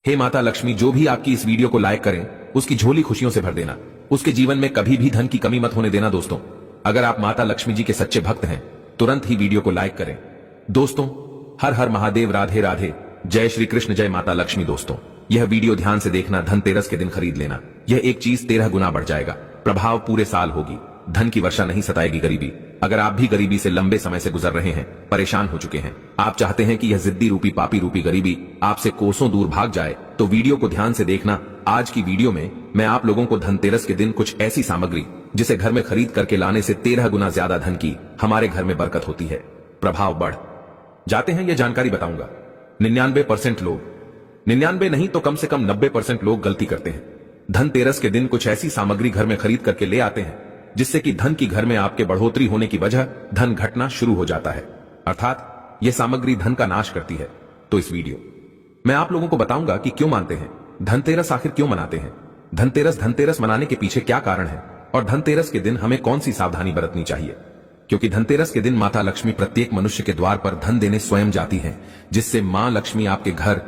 हे माता लक्ष्मी, जो भी आपकी इस वीडियो को लाइक करें उसकी झोली खुशियों से भर देना। उसके जीवन में कभी भी धन की कमी मत होने देना। दोस्तों, अगर आप माता लक्ष्मी जी के सच्चे भक्त हैं तुरंत ही वीडियो को लाइक करें। दोस्तों, हर हर महादेव, राधे राधे, जय श्री कृष्ण, जय माता लक्ष्मी। दोस्तों, यह वीडियो ध्यान से देखना, धनतेरस के दिन खरीद लेना। यह एक चीज 13 गुना बढ़ जाएगा, प्रभाव पूरे साल होगी, धन की वर्षा नहीं सताएगी गरीबी। अगर आप भी गरीबी से लंबे समय से गुजर रहे हैं, परेशान हो चुके हैं, आप चाहते हैं कि यह जिद्दी रूपी पापी रूपी गरीबी आपसे कोसों दूर भाग जाए, तो वीडियो को ध्यान से देखना। आज की वीडियो में मैं आप लोगों को धनतेरस के दिन कुछ ऐसी सामग्री जिसे घर में खरीद करके लाने से 13 गुना ज्यादा धन की हमारे घर में बरकत होती है, प्रभाव बढ़ जाते हैं, यह जानकारी बताऊंगा। 99% लोग, 99 नहीं तो कम से कम 90% लोग गलती करते हैं। धनतेरस के दिन कुछ ऐसी सामग्री घर में खरीद करके ले आते हैं जिससे कि धन की घर में आपके बढ़ोतरी होने की वजह धन घटना शुरू हो जाता है, अर्थात यह सामग्री धन का नाश करती है। तो इस वीडियो मैं आप लोगों को बताऊंगा कि क्यों मानते हैं धनतेरस, आखिर क्यों मनाते हैं धनतेरस मनाने के पीछे क्या कारण है, और धनतेरस के दिन हमें कौन सी सावधानी बरतनी चाहिए। क्योंकि धनतेरस के दिन माता लक्ष्मी प्रत्येक मनुष्य के द्वार पर धन देने स्वयं जाती हैं, जिससे मां लक्ष्मी आपके घर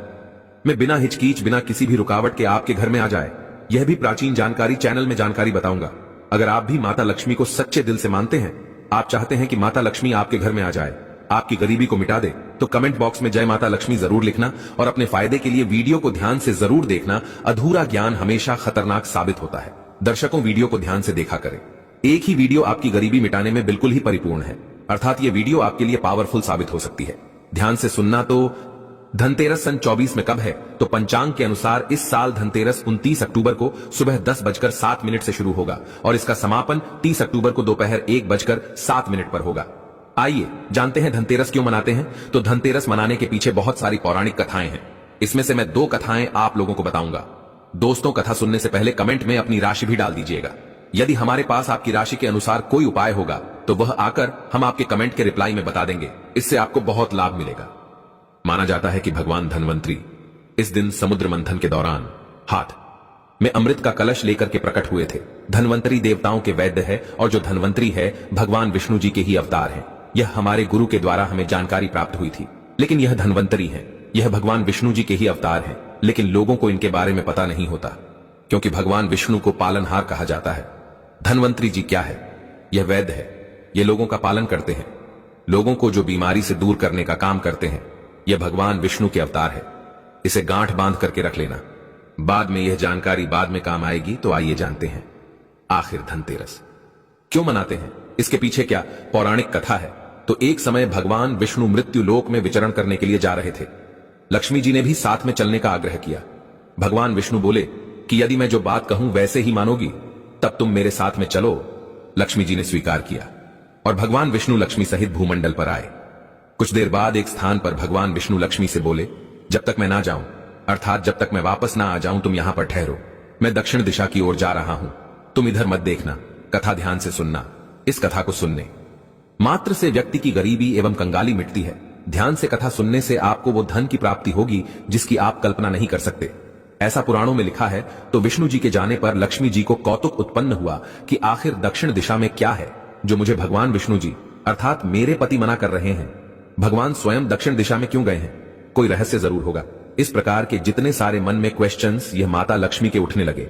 में बिना हिचकिच, बिना किसी भी रुकावट के आपके घर में आ जाए। यह भी प्राचीन जानकारी चैनल में जानकारी बताऊंगा। अगर आप भी माता लक्ष्मी को सच्चे दिल से मानते हैं, आप चाहते हैं कि माता लक्ष्मी आपके घर में आ जाए, आपकी गरीबी को मिटा दे, तो कमेंट बॉक्स में जय माता लक्ष्मी जरूर लिखना और अपने फायदे के लिए वीडियो को ध्यान से जरूर देखना। अधूरा ज्ञान हमेशा खतरनाक साबित होता है। दर्शकों, वीडियो को ध्यान से देखा करें। एक ही वीडियो आपकी गरीबी मिटाने में बिल्कुल ही परिपूर्ण है, अर्थात यह वीडियो आपके लिए पावरफुल साबित हो सकती है। ध्यान से सुनना। तो धनतेरस सन 24 में कब है, तो पंचांग के अनुसार इस साल धनतेरस 29 अक्टूबर को सुबह 10:07 से शुरू होगा और इसका समापन 30 अक्टूबर को दोपहर 1:07 पर होगा। आइए जानते हैं धनतेरस क्यों मनाते हैं। तो धनतेरस मनाने के पीछे बहुत सारी पौराणिक कथाएं हैं। इसमें से मैं 2 कथाएं आप लोगों को बताऊंगा। दोस्तों, कथा सुनने से पहले कमेंट में अपनी राशि भी डाल दीजिएगा। यदि हमारे पास आपकी राशि के अनुसार कोई उपाय होगा तो वह आकर हम आपके कमेंट के रिप्लाई में बता देंगे, इससे आपको बहुत लाभ मिलेगा। माना जाता है कि भगवान धनवंतरी इस दिन समुद्र मंथन के दौरान हाथ में अमृत का कलश लेकर के प्रकट हुए थे। धनवंतरी देवताओं के वैद्य है और जो धनवंतरी है भगवान विष्णु जी के ही अवतार हैं। यह हमारे गुरु के द्वारा हमें जानकारी प्राप्त हुई थी। लेकिन यह धनवंतरी है, यह भगवान विष्णु जी के ही अवतार हैं, लेकिन लोगों को इनके बारे में पता नहीं होता, क्योंकि भगवान विष्णु को पालनहार कहा जाता है। धनवंतरी जी क्या है? यह वैद्य है, ये लोगों का पालन करते हैं, लोगों को जो बीमारी से दूर करने का काम करते हैं। यह भगवान विष्णु के अवतार है। इसे गांठ बांध करके रख लेना, बाद में यह जानकारी बाद में काम आएगी। तो आइए जानते हैं आखिर धनतेरस क्यों मनाते हैं, इसके पीछे क्या पौराणिक कथा है। तो एक समय भगवान विष्णु मृत्यु लोक में विचरण करने के लिए जा रहे थे। लक्ष्मी जी ने भी साथ में चलने का आग्रह किया। भगवान विष्णु बोले कि यदि मैं जो बात कहूं वैसे ही मानोगी तब तुम मेरे साथ में चलो। लक्ष्मी जी ने स्वीकार किया और भगवान विष्णु लक्ष्मी सहित भूमंडल पर आए। कुछ देर बाद एक स्थान पर भगवान विष्णु लक्ष्मी से बोले, जब तक मैं ना जाऊं, अर्थात जब तक मैं वापस ना आ जाऊं, तुम यहां पर ठहरो। मैं दक्षिण दिशा की ओर जा रहा हूं, तुम इधर मत देखना। कथा ध्यान से सुनना। इस कथा को सुनने मात्र से व्यक्ति की गरीबी एवं कंगाली मिटती है। ध्यान से कथा सुनने से आपको वो धन की प्राप्ति होगी जिसकी आप कल्पना नहीं कर सकते। ऐसा पुराणों में लिखा है। तो विष्णु जी के जाने पर लक्ष्मी जी को कौतुक उत्पन्न हुआ कि आखिर दक्षिण दिशा में क्या है जो मुझे भगवान विष्णु जी अर्थात मेरे पति मना कर रहे हैं। भगवान स्वयं दक्षिण दिशा में क्यों गए हैं? कोई रहस्य जरूर होगा। इस प्रकार के जितने सारे मन में क्वेश्चंस यह माता लक्ष्मी के उठने लगे।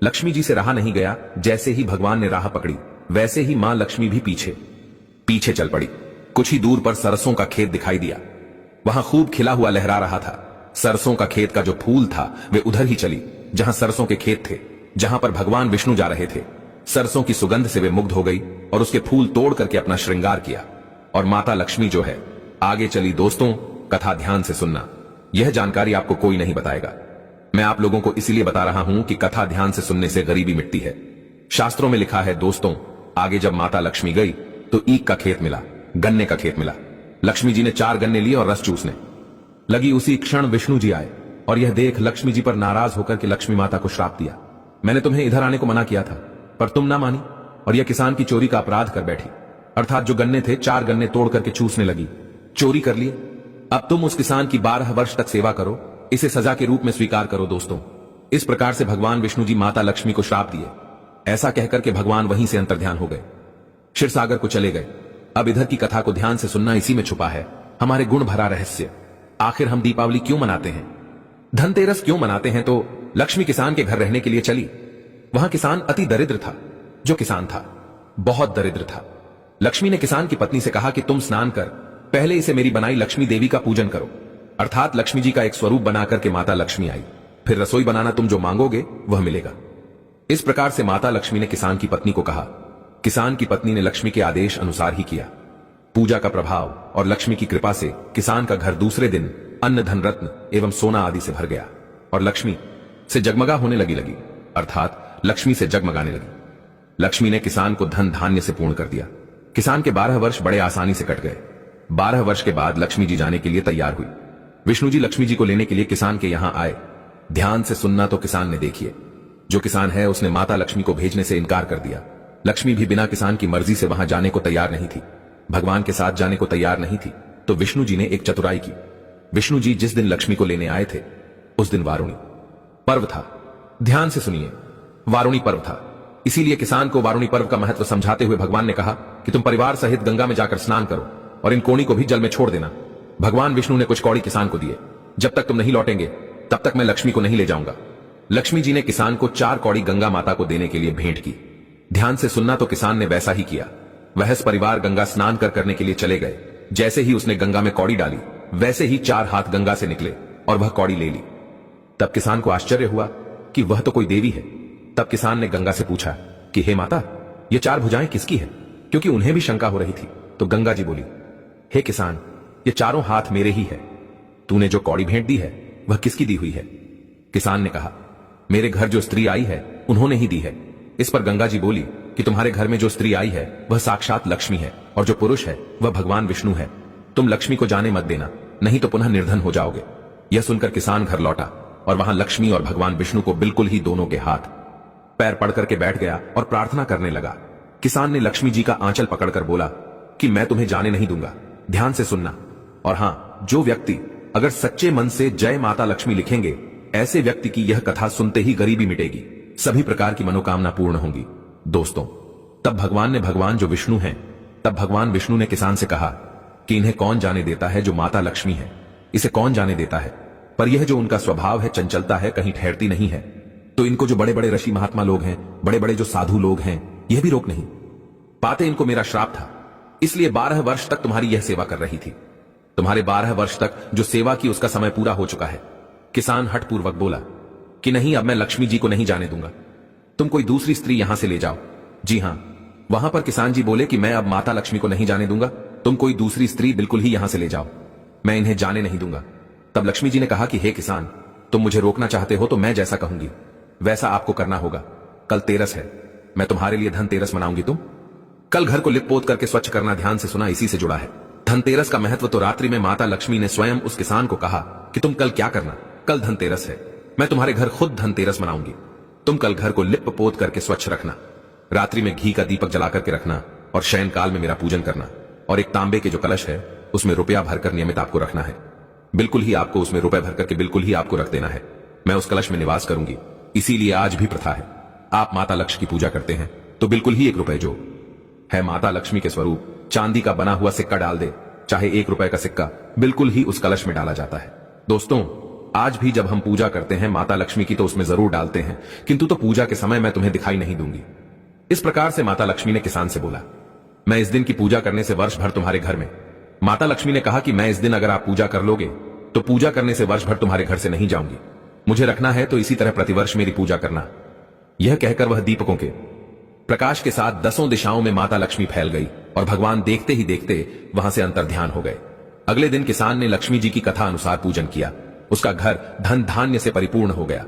लक्ष्मी जी से रहा नहीं गया। जैसे ही भगवान ने राह पकड़ी वैसे ही मां लक्ष्मी भी पीछे पीछे चल पड़ी। कुछ ही दूर पर सरसों का खेत दिखाई दिया। वहां खूब खिला हुआ लहरा रहा था। सरसों का खेत का जो फूल था वे उधर ही चली जहां सरसों के खेत थे, जहां पर भगवान विष्णु जा रहे थे। सरसों की सुगंध से वे मुग्ध हो गई और उसके फूल तोड़ करके अपना श्रृंगार किया और माता लक्ष्मी जो है आगे चली। दोस्तों, कथा ध्यान से सुनना। यह जानकारी आपको कोई नहीं बताएगा। मैं आप लोगों को इसलिए बता रहा हूं कि कथा ध्यान से सुनने से गरीबी मिटती है। शास्त्रों में लिखा है दोस्तों, आगे जब माता लक्ष्मी गई तो ईख का खेत मिला, गन्ने का खेत मिला। लक्ष्मी जी ने 4 गन्ने लिए और रस चूसने लगी। उसी क्षण विष्णु जी आए और यह देख लक्ष्मी जी पर नाराज होकर के लक्ष्मी माता को श्राप दिया। मैंने तुम्हें इधर आने को मना किया था पर तुम ना मानी और यह किसान की चोरी का अपराध कर बैठी, अर्थात जो गन्ने थे 4 गन्ने तोड़ करके चूसने लगी, चोरी कर लिए। अब तुम उस किसान की 12 वर्ष तक सेवा करो, इसे सजा के रूप में स्वीकार करो। दोस्तों, इस प्रकार से भगवान विष्णु जी माता लक्ष्मी को श्राप दिए। ऐसा कहकर के भगवान वहीं से अंतर्ध्यान हो गए, क्षीर सागर को चले गए। अब इधर की कथा को ध्यान से सुनना, इसी में छुपा है हमारे गुण भरा रहस्य। आखिर हम दीपावली क्यों मनाते हैं? धनतेरस क्यों मनाते हैं? तो लक्ष्मी किसान के घर रहने के लिए चली। वहां किसान अति दरिद्र था। जो किसान था बहुत दरिद्र था। लक्ष्मी ने किसान की पत्नी से कहा कि तुम स्नान कर पहले इसे मेरी बनाई लक्ष्मी देवी का पूजन करो। अर्थात लक्ष्मी जी का एक स्वरूप बनाकर के माता लक्ष्मी आई। फिर रसोई बनाना, तुम जो मांगोगे वह मिलेगा। इस प्रकार से माता लक्ष्मी ने किसान की पत्नी को कहा। किसान की पत्नी ने लक्ष्मी के आदेश अनुसार ही किया। पूजा का प्रभाव और लक्ष्मी की कृपा से किसान का घर दूसरे दिन अन्न, धन, रत्न एवं सोना आदि से भर गया और लक्ष्मी से जगमगा होने लगी अर्थात लक्ष्मी से जगमगाने लगी। लक्ष्मी ने किसान को धन धान्य से पूर्ण कर दिया। किसान के 12 वर्ष बड़े आसानी से कट गए। 12 वर्ष के बाद लक्ष्मी जी जाने के लिए तैयार हुई। विष्णु जी लक्ष्मी जी को लेने के लिए किसान के यहां आए। ध्यान से सुनना। तो किसान ने देखिए, जो किसान है उसने माता लक्ष्मी को भेजने से इनकार कर दिया। लक्ष्मी भी बिना किसान की मर्जी से वहां जाने को तैयार नहीं थी, भगवान के साथ जाने को तैयार नहीं थी। तो विष्णु जी ने एक चतुराई की। विष्णु जी जिस दिन लक्ष्मी को लेने आए थे उस दिन वारुणी पर्व था। ध्यान से सुनिए, वारुणी पर्व था। इसीलिए किसान को वारुणी पर्व का महत्व समझाते हुए भगवान ने कहा कि तुम परिवार सहित गंगा में जाकर स्नान करो और इन कोड़ी को भी जल में छोड़ देना। भगवान विष्णु ने कुछ कौड़ी किसान को दिए। जब तक तुम नहीं लौटेंगे तब तक मैं लक्ष्मी को नहीं ले जाऊंगा। लक्ष्मी जी ने किसान को 4 कौड़ी गंगा माता को देने के लिए भेंट की। ध्यान से सुनना। तो किसान ने वैसा ही किया। वह परिवार गंगा स्नान करने के लिए चले गए। जैसे ही उसने गंगा में कौड़ी डाली वैसे ही 4 हाथ गंगा से निकले और वह कौड़ी ले ली। तब किसान को आश्चर्य हुआ कि वह तो कोई देवी है। तब किसान ने गंगा से पूछा कि हे माता, ये 4 भुजाएं किसकी है? क्योंकि उन्हें भी शंका हो रही थी। तो गंगा जी बोली, हे किसान, ये चारों हाथ मेरे ही है। तूने जो कौड़ी भेंट दी है वह किसकी दी हुई है? किसान ने कहा, मेरे घर जो स्त्री आई है उन्होंने ही दी है। इस पर गंगा जी बोली कि तुम्हारे घर में जो स्त्री आई है वह साक्षात लक्ष्मी है और जो पुरुष है वह भगवान विष्णु है। तुम लक्ष्मी को जाने मत देना, नहीं तो पुनः निर्धन हो जाओगे। यह सुनकर किसान घर लौटा और वहां लक्ष्मी और भगवान विष्णु को बिल्कुल ही दोनों के हाथ पैर पड़ करके बैठ गया और प्रार्थना करने लगा। किसान ने लक्ष्मी जी का आंचल पकड़कर बोला कि मैं तुम्हें जाने नहीं दूंगा। ध्यान से सुनना। और हां, जो व्यक्ति अगर सच्चे मन से जय माता लक्ष्मी लिखेंगे, ऐसे व्यक्ति की यह कथा सुनते ही गरीबी मिटेगी, सभी प्रकार की मनोकामना पूर्ण होंगी। दोस्तों, तब भगवान जो विष्णु हैं, तब भगवान विष्णु ने किसान से कहा कि इन्हें कौन जाने देता है जो माता लक्ष्मी है, इसे कौन जाने देता है। पर यह जो उनका स्वभाव है, चंचलता है, कहीं ठहरती नहीं है। तो इनको जो बड़े बड़े ऋषि महात्मा लोग हैं, बड़े बड़े जो साधु लोग हैं, यह भी रोक नहीं पाते। इनको मेरा श्राप था, इसलिए 12 वर्ष तक तुम्हारी यह सेवा कर रही थी। तुम्हारे 12 वर्ष तक जो सेवा की उसका समय पूरा हो चुका है। किसान हठपूर्वक बोला कि नहीं, अब मैं लक्ष्मी जी को नहीं जाने दूंगा। तुम कोई दूसरी स्त्री यहां से ले जाओ। जी हां। वहां पर किसान जी बोले कि मैं अब माता लक्ष्मी को नहीं जाने दूंगा, तुम कोई दूसरी स्त्री बिल्कुल ही यहां से ले जाओ, मैं इन्हें जाने नहीं दूंगा। तब लक्ष्मी जी ने कहा कि हे किसान, तुम मुझे रोकना चाहते हो तो मैं जैसा कहूंगी वैसा आपको करना होगा। कल तेरस है, मैं तुम्हारे लिए धनतेरस मनाऊंगी। तुम कल घर को लिप पोत करके स्वच्छ करना। ध्यान से सुना, इसी से जुड़ा है धनतेरस का महत्व। तो रात्रि में माता लक्ष्मी ने स्वयं उस किसान को कहा कि तुम कल क्या करना, कल धनतेरस है, मैं तुम्हारे घर खुद धनतेरस मनाऊंगी। तुम कल घर को लिप पोत करके स्वच्छ रखना, रात्रि में घी का दीपक जला करके रखना और शयन काल में मेरा पूजन करना। और एक तांबे के जो कलश है उसमें रुपया भरकर नियमित आपको रखना है। बिल्कुल ही आपको उसमें रुपए भर करके बिल्कुल ही आपको रख देना है। मैं उस कलश में निवास करूंगी। इसीलिए आज भी प्रथा है, आप माता लक्ष्मी की पूजा करते हैं तो बिल्कुल ही 1 रुपए जो है माता लक्ष्मी के स्वरूप चांदी का बना हुआ सिक्का डाल दे, चाहे 1 रुपए का सिक्का, बिल्कुल ही उस कलश में डाला जाता है। दोस्तों, आज भी जब हम पूजा करते हैं माता लक्ष्मी की तो उसमें जरूर डालते हैं, किंतु तो पूजा के समय मैं तुम्हें दिखाई नहीं दूंगी। इस प्रकार से माता लक्ष्मी ने किसान से बोला, मैं इस दिन की पूजा करने से वर्ष भर तुम्हारे घर में। माता लक्ष्मी ने कहा कि मैं इस दिन अगर आप पूजा कर लोगे तो पूजा करने से वर्ष भर तुम्हारे घर से नहीं जाऊंगी। मुझे रखना है तो इसी तरह प्रतिवर्ष मेरी पूजा करना। यह कहकर वह दीपकों के प्रकाश के साथ 10 दिशाओं में माता लक्ष्मी फैल गई और भगवान देखते ही देखते वहां से अंतर्ध्यान हो गए। अगले दिन किसान ने लक्ष्मी जी की कथा अनुसार पूजन किया। उसका घर धन धान्य से परिपूर्ण हो गया।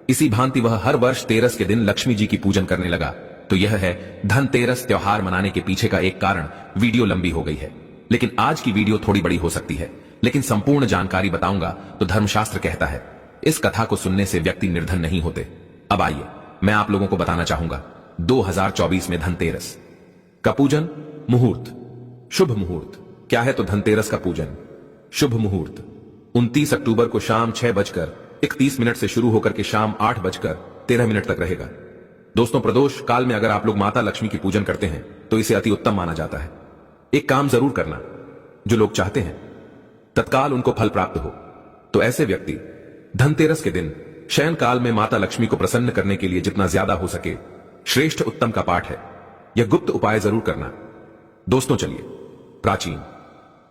इसी भांति वह हर वर्ष तेरस के दिन लक्ष्मी जी की पूजन करने लगा। तो यह है धनतेरस त्योहार मनाने के पीछे का एक कारण। वीडियो लंबी हो गई है, लेकिन आज की वीडियो थोड़ी बड़ी हो सकती है, लेकिन संपूर्ण जानकारी बताऊंगा। तो धर्मशास्त्र कहता है इस कथा को सुनने से व्यक्ति निर्धन नहीं होते। अब आइए मैं आप लोगों को बताना चाहूंगा 2024 में धनतेरस का पूजन मुहूर्त, शुभ मुहूर्त क्या है। तो धनतेरस का पूजन शुभ मुहूर्त 29 अक्टूबर को शाम 6:31 से शुरू होकर के शाम 8:13 तक रहेगा। दोस्तों, प्रदोष काल में अगर आप लोग माता लक्ष्मी की पूजन करते हैं तो इसे अति उत्तम माना जाता है। एक काम जरूर करना, जो लोग चाहते हैं तत्काल उनको फल प्राप्त हो, तो ऐसे व्यक्ति धनतेरस के दिन शयन काल में माता लक्ष्मी को प्रसन्न करने के लिए जितना ज्यादा हो सके श्रेष्ठ उत्तम का पाठ है। यह गुप्त उपाय जरूर करना। दोस्तों चलिए, प्राचीन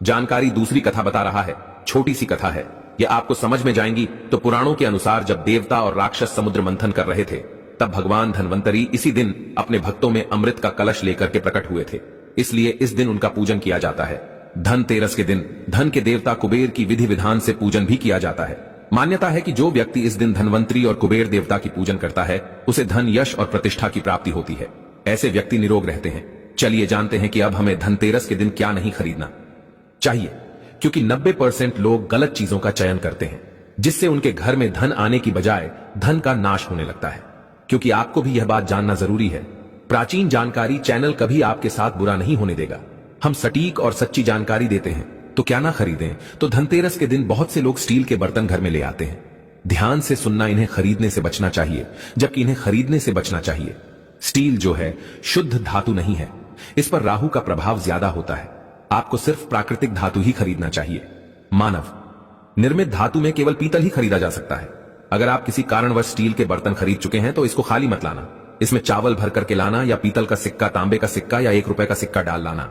जानकारी दूसरी कथा बता रहा है। छोटी सी कथा है, यह आपको समझ में जाएंगी। तो पुराणों के अनुसार जब देवता और राक्षस समुद्र मंथन कर रहे थे, तब भगवान धन्वंतरी इसी दिन अपने भक्तों में अमृत का कलश लेकर के प्रकट हुए थे। इसलिए इस दिन उनका पूजन किया जाता है। धनतेरस के दिन धन के देवता कुबेर की विधि विधान से पूजन भी किया जाता है। मान्यता है कि जो व्यक्ति इस दिन धनवंतरी और कुबेर देवता की पूजन करता है, उसे धन, यश और प्रतिष्ठा की प्राप्ति होती है। ऐसे व्यक्ति निरोग रहते हैं। चलिए जानते हैं कि अब हमें धनतेरस के दिन क्या नहीं खरीदना चाहिए, क्योंकि 90% लोग गलत चीजों का चयन करते हैं, जिससे उनके घर में धन आने की बजाय धन का नाश होने लगता है। क्योंकि आपको भी यह बात जानना जरूरी है, प्राचीन जानकारी चैनल कभी आपके साथ बुरा नहीं होने देगा। हम सटीक और सच्ची जानकारी देते हैं, तो क्या ना खरीदें। तो धनतेरस के दिन बहुत से लोग स्टील के बर्तन घर में ले आते हैं। ध्यान से सुनना, इन्हें खरीदने से बचना चाहिए, जबकि इन्हें खरीदने से बचना चाहिए। स्टील जो है शुद्ध धातु नहीं है, इस पर राहु का प्रभाव ज्यादा होता है। आपको सिर्फ प्राकृतिक धातु ही खरीदना चाहिए। मानव निर्मित धातु में केवल पीतल ही खरीदा जा सकता है। अगर आप किसी कारणवश स्टील के बर्तन खरीद चुके हैं तो इसको खाली मत लाना। इसमें चावल भर करके लाना, या पीतल का सिक्का, तांबे का सिक्का या 1 रुपए का सिक्का डाल लाना,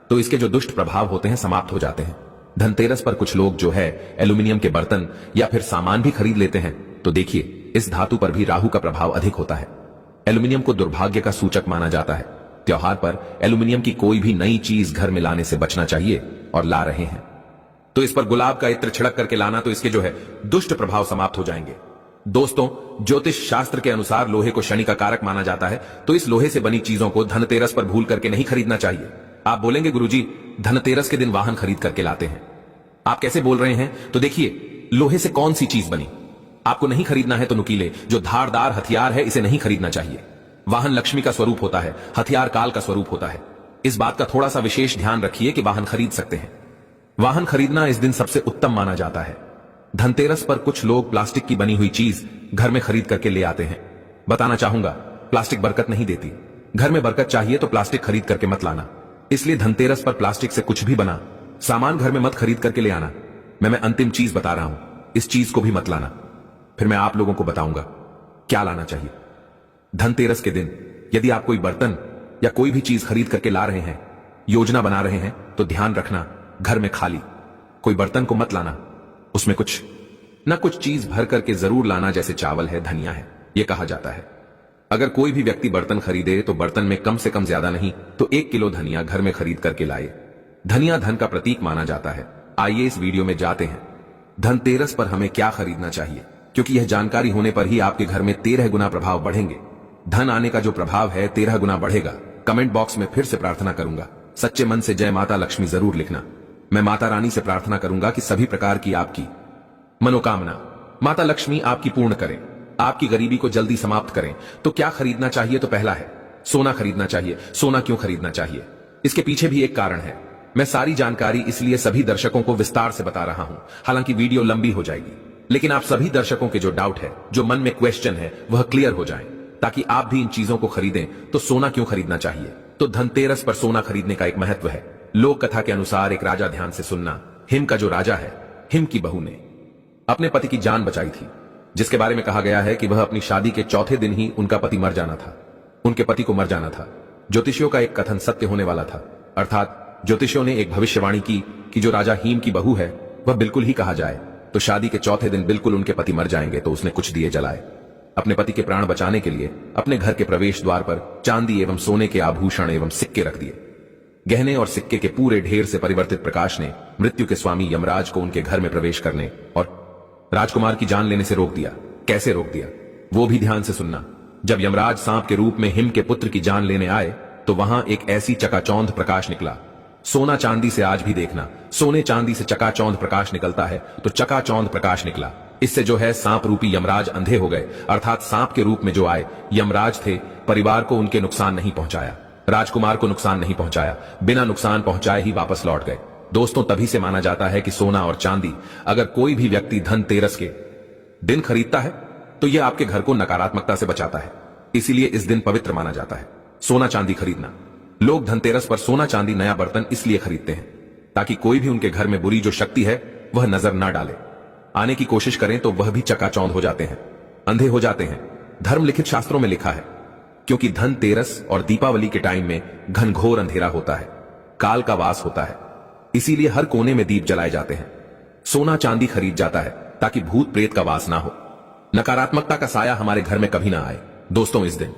तो इसके जो दुष्ट प्रभाव होते हैं समाप्त हो जाते हैं। धनतेरस पर कुछ लोग जो है एल्यूमिनियम के बर्तन या फिर सामान भी खरीद लेते हैं। तो देखिए, इस धातु पर भी राहु का प्रभाव अधिक होता है। एल्यूमिनियम को दुर्भाग्य का सूचक माना जाता है। त्योहार पर एल्यूमिनियम की कोई भी नई चीज घर में लाने से बचना चाहिए, और ला रहे हैं तो इस पर गुलाब का इत्र छिड़क करके लाना, तो इसके जो है दुष्ट प्रभाव समाप्त हो जाएंगे। दोस्तों, ज्योतिष शास्त्र के अनुसार लोहे को शनि का कारक माना जाता है, तो इस लोहे से बनी चीजों को धनतेरस पर भूल करके नहीं खरीदना चाहिए। आप बोलेंगे गुरुजी, धनतेरस के दिन वाहन खरीद करके लाते हैं, आप कैसे बोल रहे हैं? तो देखिए, लोहे से कौन सी चीज बनी। आपको नहीं खरीदना है तो नुकीले जो धारदार हथियार है, इसे नहीं खरीदना चाहिए। वाहन लक्ष्मी का स्वरूप होता है, हथियार काल का स्वरूप होता है। इस बात का थोड़ा सा विशेष ध्यान रखिए कि वाहन खरीद सकते हैं। वाहन खरीदना इस दिन सबसे उत्तम माना जाता है। धनतेरस पर कुछ लोग प्लास्टिक की बनी हुई चीज घर में खरीद करके ले आते हैं। बताना चाहूंगा, प्लास्टिक बरकत नहीं देती। घर में बरकत चाहिए तो प्लास्टिक खरीद करके मत लाना। इसलिए धनतेरस पर प्लास्टिक से कुछ भी बना सामान घर में मत खरीद करके ले आना। मैं अंतिम चीज बता रहा हूं, इस चीज को भी मत लाना। फिर मैं आप लोगों को बताऊंगा क्या लाना चाहिए। धनतेरस के दिन यदि आप कोई बर्तन या कोई भी चीज खरीद करके ला रहे हैं, योजना बना रहे हैं, तो ध्यान रखना, घर में खाली कोई बर्तन को मत लाना। उसमें कुछ ना कुछ चीज भर करके जरूर लाना, जैसे चावल है, धनिया है। यह कहा जाता है अगर कोई भी व्यक्ति बर्तन खरीदे तो बर्तन में कम से कम ज्यादा नहीं तो 1 किलो धनिया घर में खरीद करके लाए। धनिया धन का प्रतीक माना जाता है। आइए इस वीडियो में जाते हैं, धनतेरस पर हमें क्या खरीदना चाहिए, क्योंकि यह जानकारी होने पर ही आपके घर में 13 गुना प्रभाव बढ़ेंगे। धन आने का जो प्रभाव है 13 गुना बढ़ेगा। कमेंट बॉक्स में फिर से प्रार्थना करूंगा, सच्चे मन से जय माता लक्ष्मी जरूर लिखना। मैं माता रानी से प्रार्थना करूंगा कि सभी प्रकार की आपकी मनोकामना माता लक्ष्मी आपकी पूर्ण करें, आपकी गरीबी को जल्दी समाप्त करें। तो क्या खरीदना चाहिए? तो पहला है सोना खरीदना चाहिए। सोना क्यों खरीदना चाहिए? इसके पीछे भी एक कारण है। मैं सारी जानकारी इसलिए सभी दर्शकों को विस्तार से बता रहा हूं, हालांकि वीडियो लंबी हो जाएगी, लेकिन आप सभी दर्शकों के जो डाउट है, जो मन में क्वेश्चन है, वह क्लियर हो जाए, ताकि आप भी इन चीजों को खरीदें। तो सोना क्यों खरीदना चाहिए? तो धनतेरस पर सोना खरीदने का एक महत्व है। लोक कथा के अनुसार एक राजा, ध्यान से सुनना, हिम का जो राजा है, हिम की बहू ने अपने पति की जान बचाई थी, जिसके बारे में कहा गया है कि वह अपनी शादी के चौथे दिन ही उनका पति मर जाना था। उनके पति को मर जाना था। ज्योतिषियों का एक कथन सत्य होने वाला था, अर्थात ज्योतिषियों ने एक भविष्यवाणी की कि जो राजा हिम की बहू है वह बिल्कुल ही कहा जाए तो शादी के चौथे दिन बिल्कुल उनके पति मर जाएंगे। तो उसने कुछ दिए जलाए। अपने पति के प्राण बचाने के लिए अपने घर के प्रवेश द्वार पर चांदी एवं सोने के आभूषण एवं सिक्के रख दिए। गहने और सिक्के के पूरे ढेर से परिवर्तित प्रकाश ने मृत्यु के स्वामी यमराज को उनके घर में प्रवेश करने और राजकुमार की जान लेने से रोक दिया। कैसे रोक दिया वो भी ध्यान से सुनना। जब यमराज सांप के रूप में हिम के पुत्र की जान लेने आए तो वहां एक ऐसी चकाचौंध प्रकाश निकला। सोना चांदी से आज भी देखना, सोने चांदी से चकाचौंध प्रकाश निकलता है, तो चकाचौंध प्रकाश निकला। इससे जो है सांप रूपी यमराज अंधे हो गए, अर्थात सांप के रूप में जो आए यमराज थे, परिवार को उनके नुकसान नहीं पहुंचाया, राजकुमार को नुकसान नहीं पहुंचाया, बिना नुकसान पहुंचाए ही वापस लौट गए। दोस्तों, तभी से माना जाता है कि सोना और चांदी अगर कोई भी व्यक्ति धनतेरस के दिन खरीदता है तो यह आपके घर को नकारात्मकता से बचाता है। इसीलिए इस दिन पवित्र माना जाता है सोना चांदी खरीदना। लोग धनतेरस पर सोना चांदी नया बर्तन इसलिए खरीदते हैं ताकि कोई भी उनके घर में बुरी जो शक्ति है वह नजर ना डाले। आने की कोशिश करें तो वह भी चकाचौंध हो जाते हैं, अंधे हो जाते हैं। धर्म लिखित शास्त्रों में लिखा है, क्योंकि धनतेरस और दीपावली के टाइम में घनघोर अंधेरा होता है, काल का वास होता है, इसीलिए हर कोने में दीप जलाए जाते हैं। सोना चांदी खरीद जाता है ताकि भूत प्रेत का वास ना हो, नकारात्मकता का साया हमारे घर में कभी ना आए। दोस्तों, इस दिन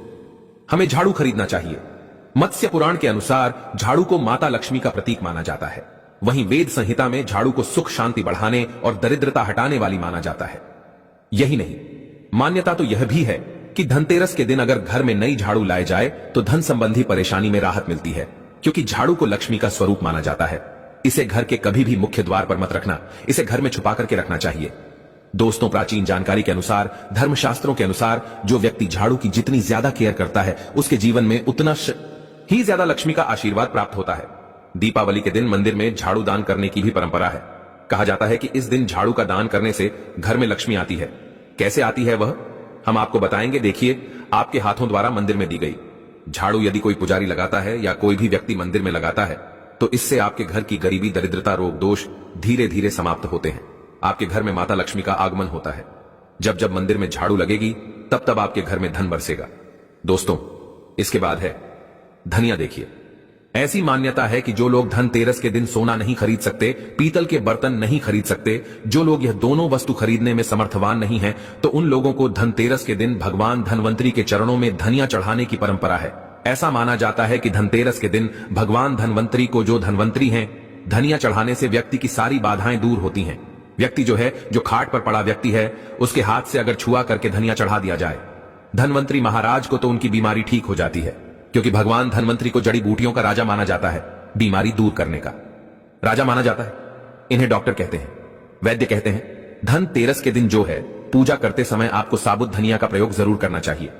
हमें झाड़ू खरीदना चाहिए। मत्स्य पुराण के अनुसार झाड़ू को माता लक्ष्मी का प्रतीक माना जाता है। वहीं वेद संहिता में झाड़ू को सुख शांति बढ़ाने और दरिद्रता हटाने वाली माना जाता है। यही नहीं, मान्यता तो यह भी है कि धनतेरस के दिन अगर घर में नई झाड़ू लाए जाए तो धन संबंधी परेशानी में राहत मिलती है, क्योंकि झाड़ू को लक्ष्मी का स्वरूप माना जाता है। इसे घर के कभी भी मुख्य द्वार पर मत रखना, इसे घर में छुपा करके रखना चाहिए। दोस्तों, प्राचीन जानकारी के अनुसार, धर्मशास्त्रों के अनुसार, जो व्यक्ति झाड़ू की जितनी ज्यादा केयर करता है उसके जीवन में उतना ही ज्यादा लक्ष्मी का आशीर्वाद प्राप्त होता है। दीपावली के दिन मंदिर में झाड़ू दान करने की भी परंपरा है। कहा जाता है कि इस दिन झाड़ू का दान करने से घर में लक्ष्मी आती है। कैसे आती है वह हम आपको बताएंगे। देखिए, आपके हाथों द्वारा मंदिर में दी गई झाड़ू यदि कोई पुजारी लगाता है या कोई भी व्यक्ति मंदिर में लगाता है तो इससे आपके घर की गरीबी, दरिद्रता, रोग दोष धीरे धीरे समाप्त होते हैं। आपके घर में माता लक्ष्मी का आगमन होता है। जब जब मंदिर में झाड़ू लगेगी तब तब आपके घर में धन बरसेगा। दोस्तों, इसके बाद है धनिया। देखिए, ऐसी मान्यता है कि जो लोग धनतेरस के दिन सोना नहीं खरीद सकते, पीतल के बर्तन नहीं खरीद सकते, जो लोग यह दोनों वस्तु खरीदने में समर्थवान नहीं हैं, तो उन लोगों को धनतेरस के दिन भगवान धनवंतरी के चरणों में धनिया चढ़ाने की परंपरा है। ऐसा माना जाता है कि धनतेरस के दिन भगवान धनवंतरी को, जो धनवंतरी हैं, धनिया चढ़ाने से व्यक्ति की सारी बाधाएं दूर होती हैं। व्यक्ति जो खाट पर पड़ा व्यक्ति है, उसके हाथ से अगर छुआ करके धनिया चढ़ा दिया जाए धनवंतरी महाराज को, तो उनकी बीमारी ठीक हो जाती है। क्योंकि भगवान धनवंतरी को जड़ी बूटियों का राजा माना जाता है, बीमारी दूर करने का राजा माना जाता है। इन्हें डॉक्टर कहते हैं, वैद्य कहते हैं। धनतेरस के दिन जो है, पूजा करते समय आपको साबुत धनिया का प्रयोग जरूर करना चाहिए।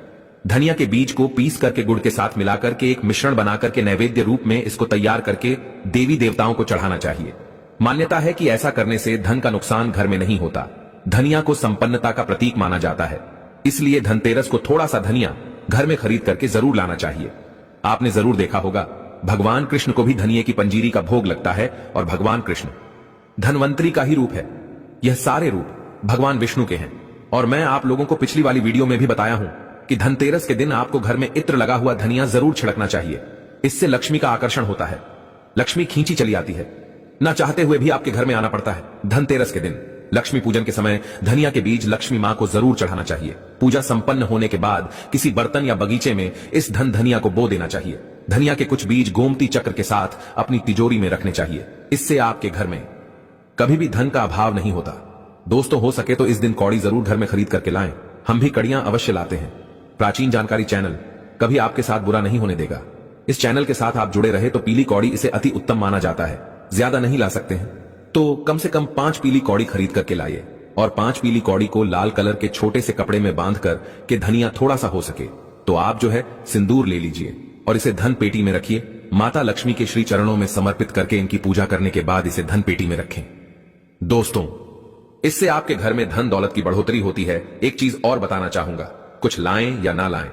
धनिया के बीज को पीस करके गुड़ के साथ मिलाकर के एक मिश्रण बनाकर के नैवेद्य रूप में इसको तैयार करके देवी देवताओं को चढ़ाना चाहिए। मान्यता है कि ऐसा करने से धन का नुकसान घर में नहीं होता। धनिया को संपन्नता का प्रतीक माना जाता है, इसलिए धनतेरस को थोड़ा सा धनिया घर में खरीद करके जरूर लाना चाहिए। आपने जरूर देखा होगा, भगवान कृष्ण को भी धनिये की पंजीरी का भोग लगता है और भगवान कृष्ण धनवंतरी का ही रूप है। यह सारे रूप भगवान विष्णु के हैं। और मैं आप लोगों को पिछली वाली वीडियो में भी बताया हूं कि धनतेरस के दिन आपको घर में इत्र लगा हुआ धनिया जरूर छिड़कना चाहिए। इससे लक्ष्मी का आकर्षण होता है, लक्ष्मी खींची चली आती है, ना चाहते हुए भी आपके घर में आना पड़ता है। धनतेरस के दिन लक्ष्मी पूजन के समय धनिया के बीज लक्ष्मी मां को जरूर चढ़ाना चाहिए। पूजा संपन्न होने के बाद किसी बर्तन या बगीचे में इस धनिया को बो देना चाहिए। धनिया के कुछ बीज गोमती चक्र के साथ अपनी तिजोरी में रखने चाहिए। इससे आपके घर में कभी भी धन का अभाव नहीं होता। दोस्तों, हो सके तो इस दिन कौड़ी जरूर घर में खरीद करके लाएं। हम भी कड़ियां अवश्य लाते हैं। प्राचीन जानकारी चैनल कभी आपके साथ बुरा नहीं होने देगा। इस चैनल के साथ आप जुड़े रहे तो पीली कौड़ी इसे अति उत्तम माना जाता है। ज्यादा नहीं ला सकते हैं तो कम से कम 5 पीली कौड़ी खरीद करके लाइए और 5 पीली कौड़ी को लाल कलर के छोटे से कपड़े में बांध कर के धनिया थोड़ा सा हो सके तो आप सिंदूर ले लीजिए और इसे धन पेटी में रखिए। माता लक्ष्मी के श्री चरणों में समर्पित करके इनकी पूजा करने के बाद इसे धन पेटी में रखें। दोस्तों, इससे आपके घर में धन दौलत की बढ़ोतरी होती है। एक चीज और बताना चाहूंगा, कुछ लाएं या ना लाएं,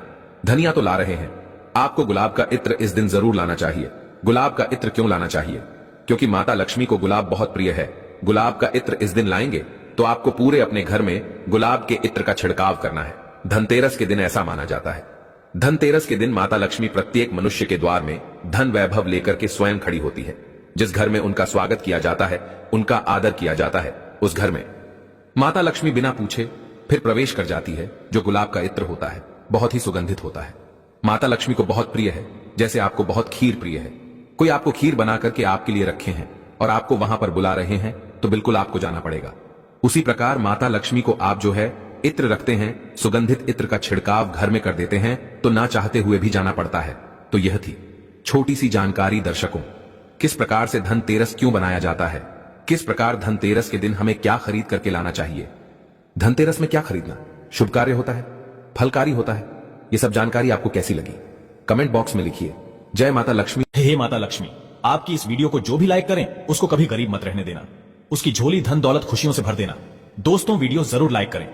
धनिया तो ला रहे हैं, आपको गुलाब का इत्र इस दिन जरूर लाना चाहिए। गुलाब का इत्र क्यों लाना चाहिए? क्योंकि माता लक्ष्मी को गुलाब बहुत प्रिय है। गुलाब का इत्र इस दिन लाएंगे तो आपको पूरे अपने घर में गुलाब के इत्र का छिड़काव करना है। धनतेरस के दिन ऐसा माना जाता है। धनतेरस के दिन माता लक्ष्मी प्रत्येक मनुष्य के द्वार में धन वैभव लेकर के स्वयं खड़ी होती है। जिस घर में उनका स्वागत किया जाता है, उनका आदर किया जाता है, उस घर में माता लक्ष्मी बिना पूछे फिर प्रवेश कर जाती है। जो गुलाब का इत्र होता है बहुत ही सुगंधित होता है। माता लक्ष्मी को बहुत प्रिय है, जैसे आपको बहुत खीर प्रिय है। कोई आपको खीर बना करके आपके लिए रखे हैं और आपको वहां पर बुला रहे हैं तो बिल्कुल आपको जाना पड़ेगा। उसी प्रकार माता लक्ष्मी को आप इत्र रखते हैं, सुगंधित इत्र का छिड़काव घर में कर देते हैं तो ना चाहते हुए भी जाना पड़ता है। तो यह थी छोटी सी जानकारी दर्शकों, किस प्रकार से धनतेरस क्यों बनाया जाता है, किस प्रकार धनतेरस के दिन हमें क्या खरीद करके लाना चाहिए। धनतेरस में क्या खरीदना शुभ कार्य होता है, फलकारी होता है। यह सब जानकारी आपको कैसी लगी कमेंट बॉक्स में लिखिए। जय माता लक्ष्मी। हे माता लक्ष्मी, आपकी इस वीडियो को जो भी लाइक करें उसको कभी गरीब मत रहने देना, उसकी झोली धन दौलत खुशियों से भर देना। दोस्तों, वीडियो जरूर लाइक करें।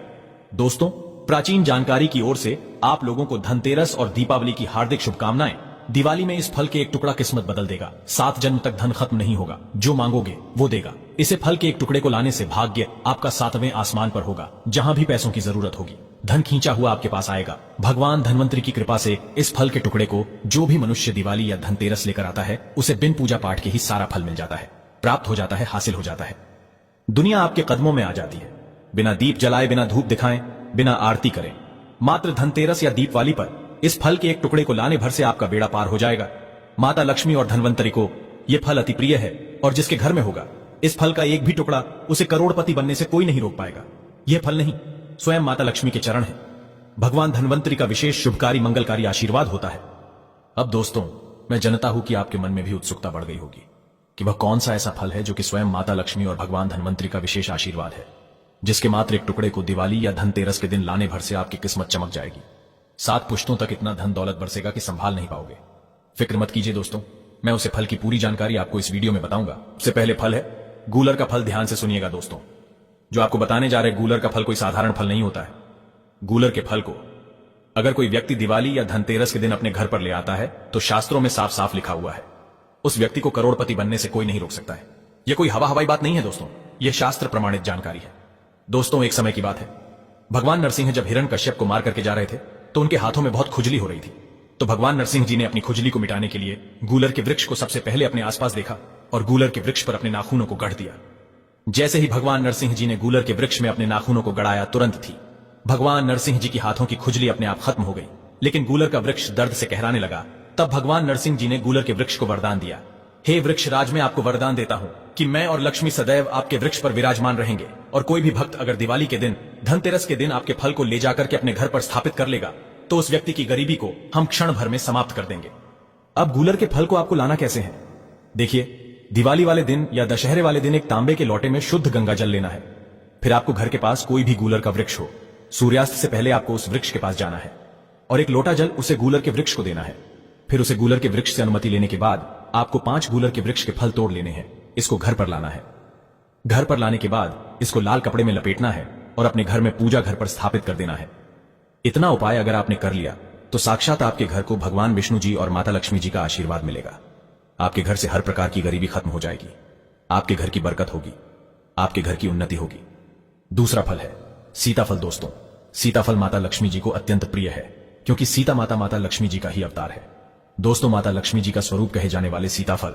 दोस्तों, प्राचीन जानकारी की ओर से आप लोगों को धनतेरस और दीपावली की हार्दिक शुभकामनाएं। दिवाली में इस फल के एक टुकड़ा किस्मत बदल देगा। 7 जन्म तक धन खत्म नहीं होगा, जो मांगोगे वो देगा। इसे फल के एक टुकड़े को लाने से भाग्य आपका 7वें आसमान पर होगा, जहां भी पैसों की जरूरत होगी धन खींचा हुआ आपके पास आएगा। भगवान धन्वंतरी की कृपा से इस फल के टुकड़े को जो भी मनुष्य दिवाली या धनतेरस लेकर आता है उसे बिन पूजा पाठ के ही सारा फल मिल जाता है, प्राप्त हो जाता है, हासिल हो जाता है। दुनिया आपके कदमों में आ जाती है, बिना दीप जलाए, बिना धूप दिखाएं, बिना आरती करें। मात्र धनतेरस या दीपावली पर इस फल के एक टुकड़े को लाने भर से आपका बेड़ा पार हो जाएगा। माता लक्ष्मी और धन्वंतरी को यह फल अति प्रिय है और जिसके घर में होगा इस फल का एक भी टुकड़ा उसे करोड़पति बनने से कोई नहीं रोक पाएगा। यह फल नहीं, स्वयं माता लक्ष्मी के चरण है। भगवान धन्वंतरी का विशेष शुभकारी मंगलकारी आशीर्वाद होता है। अब दोस्तों, मैं जानता हूं कि आपके मन में भी उत्सुकता बढ़ गई होगी कि वह कौन सा ऐसा फल है जो कि स्वयं माता लक्ष्मी और भगवान धन्वंतरी का विशेष आशीर्वाद है, जिसके मात्र एक टुकड़े को दिवाली या धनतेरस के दिन लाने भर से आपकी किस्मत चमक जाएगी। 7 पुश्तों तक इतना धन दौलत बरसेगा कि संभाल नहीं पाओगे। फिक्र मत कीजिए दोस्तों, मैं उसे फल की पूरी जानकारी आपको इस वीडियो में बताऊंगा। सबसे पहले फल है गूलर का फल। ध्यान से सुनिएगा दोस्तों, जो आपको बताने जा रहे गूलर का फल कोई साधारण फल नहीं होता है। गूलर के फल को अगर कोई व्यक्ति दिवाली या धनतेरस के दिन अपने घर पर ले आता है तो शास्त्रों में साफ साफ लिखा हुआ है उस व्यक्ति को करोड़पति बनने से कोई नहीं रोक सकता है। यह कोई हवाई बात नहीं है दोस्तों, यह शास्त्र प्रमाणित जानकारी है। दोस्तों, एक समय की बात है, भगवान नरसिंह जब हिरण्यकश्यप को मार करके जा रहे थे तो उनके हाथों में बहुत खुजली हो रही थी। तो भगवान नरसिंह जी ने अपनी खुजली को मिटाने के लिए गूलर के वृक्ष को सबसे पहले अपने आसपास देखा और गूलर के वृक्ष पर अपने नाखूनों को गढ़ दिया। जैसे ही भगवान नरसिंह जी ने गूलर के वृक्ष में अपने नाखूनों को गड़ाया, तुरंत थी भगवान नरसिंह जी की हाथों की खुजली अपने आप खत्म हो गई। लेकिन गूलर का वृक्ष दर्द से कहराने लगा। तब भगवान नरसिंह जी ने गूलर के वृक्ष को वरदान दिया, हे वृक्ष राज, मैं आपको वरदान देता हूं कि मैं और लक्ष्मी सदैव आपके वृक्ष पर विराजमान रहेंगे और कोई भी भक्त अगर दिवाली के दिन, धनतेरस के दिन आपके फल को ले जाकर के अपने घर पर स्थापित कर लेगा तो उस व्यक्ति की गरीबी को हम क्षण भर में समाप्त कर देंगे। अब गूलर के फल को आपको लाना कैसे है? देखिए, दिवाली वाले दिन या दशहरे वाले दिन एक तांबे के लोटे में शुद्ध गंगा जल लेना है। फिर आपको घर के पास कोई भी गूलर का वृक्ष हो, सूर्यास्त से पहले आपको उस वृक्ष के पास जाना है और एक लोटा जल उसे गूलर के वृक्ष को देना है। फिर उसे गूलर के वृक्ष से अनुमति लेने के बाद आपको 5 गूलर के वृक्ष के फल तोड़ लेने हैं। इसको घर पर लाना है। घर पर लाने के बाद इसको लाल कपड़े में लपेटना है और अपने घर में पूजा घर पर स्थापित कर देना है। इतना उपाय अगर आपने कर लिया तो साक्षात आपके घर को भगवान विष्णु जी और माता लक्ष्मी जी का आशीर्वाद मिलेगा। आपके घर से हर प्रकार की गरीबी खत्म हो जाएगी, आपके घर की बरकत होगी, आपके घर की उन्नति होगी। दूसरा फल है सीताफल। दोस्तों, सीताफल माता लक्ष्मी जी को अत्यंत प्रिय है क्योंकि सीता माता माता लक्ष्मी जी का ही अवतार है। दोस्तों, माता लक्ष्मी जी का स्वरूप कहे जाने वाले सीताफल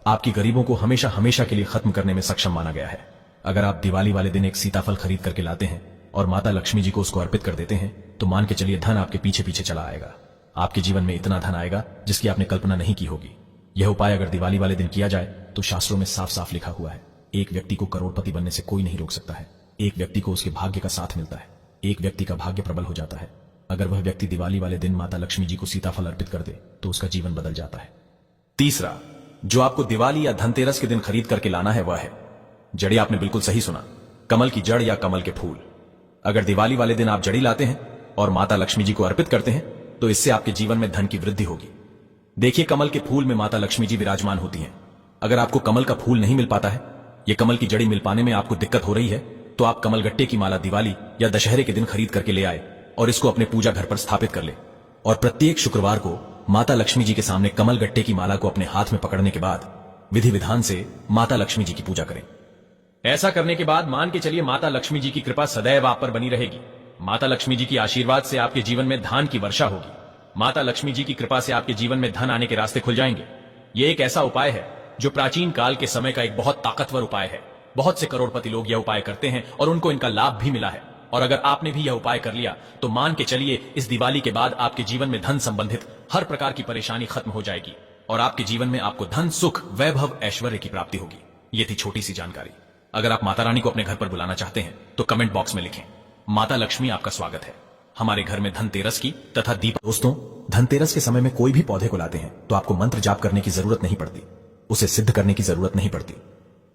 आपकी गरीबों को हमेशा हमेशा के लिए खत्म करने में सक्षम माना गया है। अगर आप दिवाली वाले दिन एक सीताफल खरीद करके लाते हैं और माता लक्ष्मी जी को उसको अर्पित कर देते हैं तो मान के चलिए धन आपके पीछे पीछे चला आएगा। आपके जीवन में इतना धन आएगा जिसकी आपने कल्पना नहीं की होगी। यह उपाय अगर दिवाली वाले दिन किया जाए तो शास्त्रों में साफ साफ लिखा हुआ है, एक व्यक्ति को करोड़पति बनने से कोई नहीं रोक सकता है। एक व्यक्ति को उसके भाग्य का साथ मिलता है, एक व्यक्ति का भाग्य प्रबल हो जाता है। अगर वह व्यक्ति दिवाली वाले दिन माता लक्ष्मी जी को सीताफल अर्पित कर दे तो उसका जीवन बदल जाता है। तीसरा, जो आपको दिवाली या धनतेरस के दिन खरीद करके लाना है वह है जड़ी। आपने बिल्कुल सही सुना, कमल की जड़ या कमल के फूल। अगर दिवाली वाले दिन आप जड़ी लाते हैं और माता लक्ष्मी जी को अर्पित करते हैं तो इससे आपके जीवन में धन की वृद्धि होगी। देखिए, कमल के फूल में माता लक्ष्मी जी विराजमान होती हैं। अगर आपको कमल का फूल नहीं मिल पाता है, ये कमल की जड़ी मिल पाने में आपको दिक्कत हो रही है, तो आप कमल गट्टे की माला दिवाली या दशहरे के दिन खरीद करके ले आए और इसको अपने पूजा घर पर स्थापित कर ले और प्रत्येक शुक्रवार को माता लक्ष्मी जी के सामने कमल गट्टे की माला को अपने हाथ में पकड़ने के बाद विधि विधान से माता लक्ष्मी जी की पूजा करें। ऐसा करने के बाद मान के चलिए माता लक्ष्मी जी की कृपा सदैव आप पर बनी रहेगी। माता लक्ष्मी जी की आशीर्वाद से आपके जीवन में धान की वर्षा होगी। माता लक्ष्मी जी की कृपा से आपके जीवन में धन आने के रास्ते खुल जाएंगे। यह एक ऐसा उपाय है जो प्राचीन काल के समय का एक बहुत ताकतवर उपाय है। बहुत से करोड़पति लोग यह उपाय करते हैं और उनको इनका लाभ भी मिला है। और अगर आपने भी यह उपाय कर लिया तो मान के चलिए इस दिवाली के बाद आपके जीवन में धन संबंधित हर प्रकार की परेशानी खत्म हो जाएगी और आपके जीवन में आपको धन, सुख, वैभव, ऐश्वर्य की प्राप्ति होगी। ये थी छोटी सी जानकारी। अगर आप माता रानी को अपने घर पर बुलाना चाहते हैं तो कमेंट बॉक्स में लिखें, माता लक्ष्मी आपका स्वागत है हमारे घर में धनतेरस की तथा दीप। दोस्तों, धनतेरस के समय में कोई भी पौधे को लाते हैं तो आपको मंत्र जाप करने की जरूरत नहीं पड़ती, उसे सिद्ध करने की जरूरत नहीं पड़ती।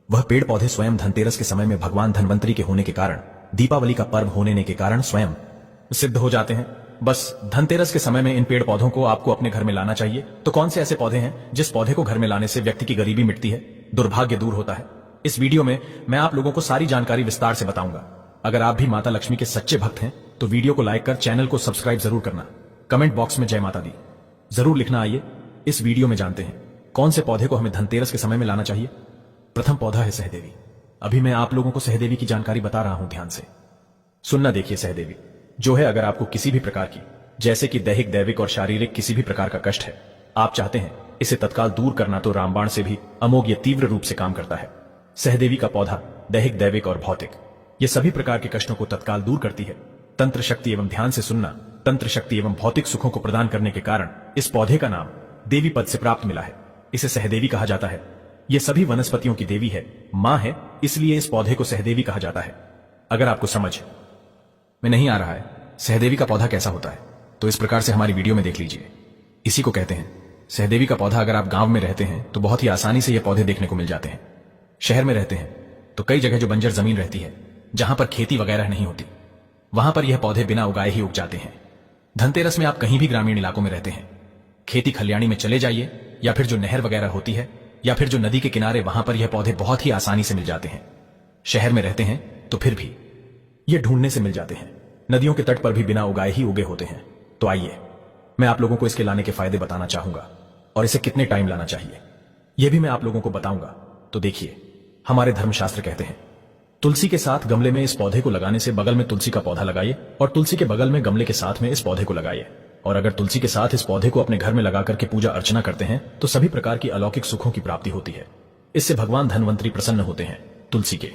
वह पेड़ पौधे स्वयं धनतेरस के समय में भगवान धन्वंतरी के होने के कारण, दीपावली का पर्व होने के कारण स्वयं सिद्ध हो जाते हैं। बस धनतेरस के समय में इन पेड़ पौधों को आपको अपने घर में लाना चाहिए। तो कौन से ऐसे पौधे हैं जिस पौधे को घर में लाने से व्यक्ति की गरीबी मिटती है, दुर्भाग्य दूर होता है? इस वीडियो में मैं आप लोगों को सारी जानकारी विस्तार से बताऊंगा। अगर आप भी माता लक्ष्मी के सच्चे भक्त हैं तो वीडियो को लाइक कर चैनल को सब्सक्राइब जरूर करना। कमेंट बॉक्स में जय माता दी जरूर लिखना। आइए इस वीडियो में जानते हैं कौन से पौधे को हमें धनतेरस के समय में लाना चाहिए। प्रथम पौधा है सहदेवी। अभी मैं आप लोगों को सहदेवी की जानकारी बता रहा हूं, ध्यान से सुनना। देखिए सहदेवी जो है, अगर आपको किसी भी प्रकार की, जैसे कि दैहिक, दैविक और शारीरिक किसी भी प्रकार का कष्ट है, आप चाहते हैं इसे तत्काल दूर करना, तो रामबाण से भी अमोघ ये तीव्र रूप से काम करता है। सहदेवी का पौधा दैहिक, दैविक और भौतिक ये सभी प्रकार के कष्टों को तत्काल दूर करती है। तंत्र शक्ति एवं ध्यान से सुनना, तंत्र शक्ति एवं भौतिक सुखों को प्रदान करने के कारण इस पौधे का नाम देवी पद से प्राप्त मिला है। इसे सहदेवी कहा जाता है। यह सभी वनस्पतियों की देवी है, मां है, इसलिए इस पौधे को सहदेवी कहा जाता है। अगर आपको समझ में नहीं आ रहा है सहदेवी का पौधा कैसा होता है, तो इस प्रकार से हमारी वीडियो में देख लीजिए। इसी को कहते हैं सहदेवी का पौधा। अगर आप गांव में रहते हैं तो बहुत ही आसानी से ये पौधे देखने को मिल जाते हैं। शहर में रहते हैं तो कई जगह जो बंजर जमीन रहती है, जहां पर खेती वगैरह नहीं होती, वहां पर यह पौधे बिना उगाए ही उग जाते हैं। धनतेरस में आप कहीं भी ग्रामीण इलाकों में रहते हैं, खेती खलियानी में चले जाइए, या फिर जो नहर वगैरह होती है, या फिर जो नदी के किनारे, वहां पर यह पौधे बहुत ही आसानी से मिल जाते हैं। शहर में रहते हैं तो फिर भी ये ढूंढने से मिल जाते हैं। नदियों के तट पर भी बिना उगाए ही उगे होते हैं। तो आइए मैं आप लोगों को इसके लाने के फायदे बताना चाहूंगा, और इसे कितने टाइम लाना चाहिए यह भी मैं आप लोगों को बताऊंगा। तो देखिए, हमारे धर्मशास्त्र कहते हैं तुलसी के साथ गमले में इस पौधे को लगाने से बगल में तुलसी का पौधा लगाइए, और तुलसी के बगल में गमले के साथ में इस पौधे को लगाइए। और अगर तुलसी के साथ इस पौधे को अपने घर में लगा करके पूजा अर्चना करते हैं तो सभी प्रकार की अलौकिक सुखों की प्राप्ति होती है। इससे भगवान धनवंतरी प्रसन्न होते हैं। तुलसी के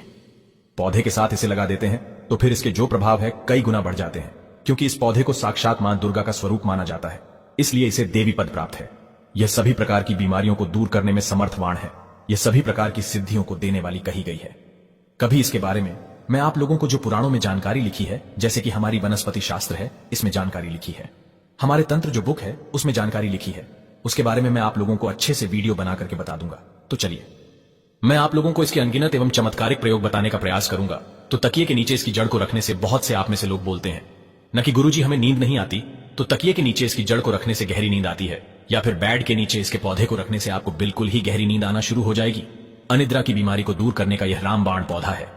पौधे के साथ इसे लगा देते हैं तो फिर इसके जो प्रभाव है कई गुना बढ़ जाते हैं, क्योंकि इस पौधे को साक्षात मां दुर्गा का स्वरूप माना जाता है, इसलिए इसे देवी पद प्राप्त है। यह सभी प्रकार की बीमारियों को दूर करने में समर्थवान है। यह सभी प्रकार की सिद्धियों को देने वाली कही गई है। कभी इसके बारे में मैं आप लोगों को जो पुराणों में जानकारी लिखी है, जैसे कि हमारी वनस्पति शास्त्र है, इसमें जानकारी लिखी है, हमारे तंत्र जो बुक है उसमें जानकारी लिखी है, उसके बारे में मैं आप लोगों को अच्छे से वीडियो बना करके बता दूंगा। तो चलिए मैं आप लोगों को इसके अनगिनत एवं चमत्कारिक प्रयोग बताने का प्रयास करूंगा। तो तकिए के नीचे इसकी जड़ को रखने से बहुत से आप में से लोग बोलते हैं न कि गुरुजी हमें नींद नहीं आती, तो तकिए के नीचे इसकी जड़ को रखने से गहरी नींद आती है, या फिर बेड के नीचे इसके पौधे को रखने से आपको बिल्कुल ही गहरी नींद आना शुरू हो जाएगी। अनिद्रा की बीमारी को दूर करने का यह रामबाण पौधा है।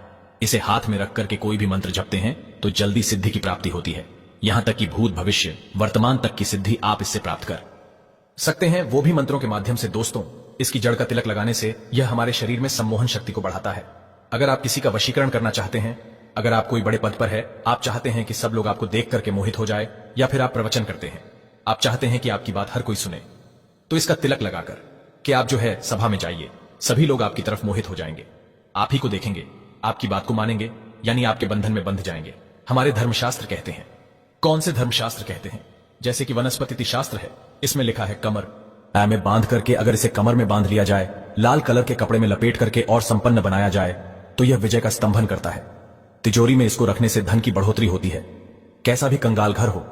इसे हाथ में रख करके कोई भी मंत्र जपते हैं तो जल्दी सिद्धि की प्राप्ति होती है। यहां तक कि भूत, भविष्य, वर्तमान तक की सिद्धि आप इससे प्राप्त कर सकते हैं, वो भी मंत्रों के माध्यम से। दोस्तों, इसकी जड़ का तिलक लगाने से यह हमारे शरीर में सम्मोहन शक्ति को बढ़ाता है। अगर आप किसी का वशीकरण करना चाहते हैं, अगर आप कोई बड़े पद पर है, आप चाहते हैं कि सब लोग आपको देख करके मोहित हो जाए, या फिर आप प्रवचन करते हैं, आप चाहते हैं कि आपकी बात हर कोई सुने, तो इसका तिलक लगाकर कि आप जो है सभा में जाइए, सभी लोग आपकी तरफ मोहित हो जाएंगे, आप ही को देखेंगे, आपकी बात को मानेंगे, यानी आपके बंधन में बंध जाएंगे। हमारे धर्मशास्त्र कहते हैं। कौन से धर्मशास्त्र कहते हैं? जैसे कि वनस्पति शास्त्र है, इसमें लिखा है कमर में बांध करके, अगर इसे कमर में बांध लिया जाए, लाल कलर के कपड़े में लपेट करके और संपन्न बनाया जाए तो यह विजय का स्तंभन करता है। तिजोरी में इसको रखने से धन की बढ़ोतरी होती है। कैसा भी कंगाल घर हो,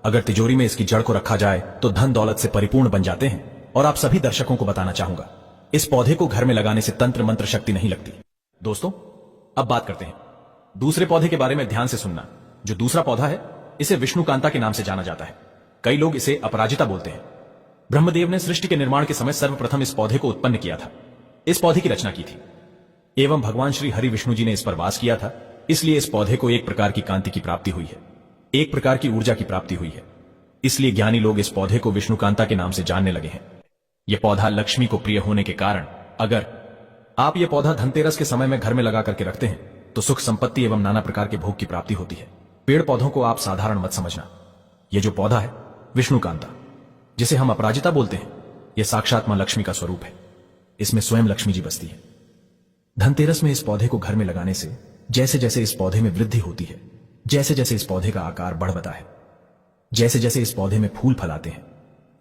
अगर तिजोरी में इसकी जड़ को रखा जाए तो धन दौलत से परिपूर्ण बन जाते हैं। और आप सभी दर्शकों को बताना चाहूंगा, इस पौधे को घर में लगाने से तंत्र मंत्र शक्ति नहीं लगती। दोस्तों, अब बात करते हैं दूसरे पौधे के बारे में। ध्यान से सुनना। जो दूसरा पौधा है, इसे विष्णुकांता के नाम से जाना जाता है। कई लोग इसे अपराजिता बोलते हैं। ब्रह्मदेव ने सृष्टि के निर्माण के समय सर्वप्रथम इस पौधे को उत्पन्न किया था, इस पौधे की रचना की थी, एवं भगवान श्री हरि विष्णु जी ने इस पर वास किया था। इसलिए इस पौधे को एक प्रकार की कांति की प्राप्ति हुई है, एक प्रकार की ऊर्जा की प्राप्ति हुई है। इसलिए ज्ञानी लोग इस पौधे को विष्णुकांता के नाम से जानने लगे हैं। यह पौधा लक्ष्मी को प्रिय होने के कारण, अगर आप यह पौधा धनतेरस के समय में घर में लगा करके रखते हैं तो सुख संपत्ति एवं नाना प्रकार के भोग की प्राप्ति होती है। पेड़ पौधों को आप साधारण मत समझना। यह जो पौधा है विष्णुकांता, जिसे हम अपराजिता बोलते हैं, यह साक्षात मां लक्ष्मी का स्वरूप है। इसमें स्वयं लक्ष्मी जी बसती है। धनतेरस में इस पौधे को घर में लगाने से जैसे जैसे इस पौधे में वृद्धि होती है, जैसे जैसे इस पौधे का आकार बढ़ता है, जैसे जैसे इस पौधे में फूल फलाते हैं,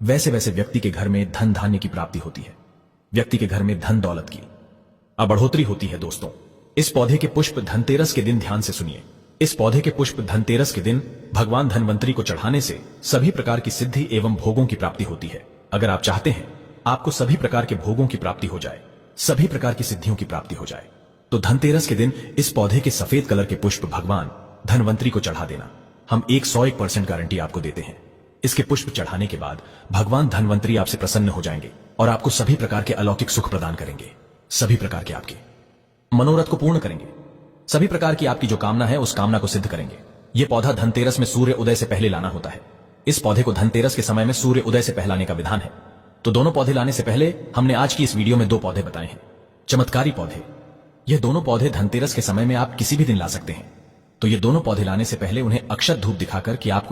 वैसे वैसे व्यक्ति के घर में धन धान्य की प्राप्ति होती है। व्यक्ति के घर में धन दौलत की बढ़ोतरी होती है। दोस्तों, इस पौधे के पुष्प धनतेरस के दिन ध्यान से सुनिए। इस पौधे के पुष्प धनतेरस के दिन भगवान धनवंतरी को चढ़ाने से सभी प्रकार की सिद्धि एवं भोगों की प्राप्ति होती है। अगर आप चाहते हैं आपको सभी प्रकार के भोगों की प्राप्ति हो जाए, सभी प्रकार की सिद्धियों की प्राप्ति हो जाए, तो धनतेरस के दिन इस पौधे के सफेद कलर के पुष्प भगवान धनवंतरी को चढ़ा देना। हम 101% गारंटी आपको देते हैं। इसके पुष्प चढ़ाने के बाद भगवान धनवंतरी आपसे प्रसन्न हो जाएंगे और आपको सभी प्रकार के अलौकिक सुख प्रदान करेंगे। सभी प्रकार के आपके मनोरथ को पूर्ण करेंगे। सभी प्रकार की आपकी जो कामना है उस कामना को सिद्ध करेंगे। यह पौधा धनतेरस में सूर्य उदय से पहले लाना होता है। इस पौधे को धनतेरस के समय में सूर्य उदय से पहले लाने का विधान है। तो दोनों पौधे लाने से पहले हमने आज की इस वीडियो में 2 पौधे बताए हैं, चमत्कारी पौधे। यह दोनों पौधे धनतेरस के समय में आप किसी भी दिन ला सकते हैं। तो ये दोनों पौधे लाने से पहले उन्हें अक्षत धूप दिखाकर कि आपको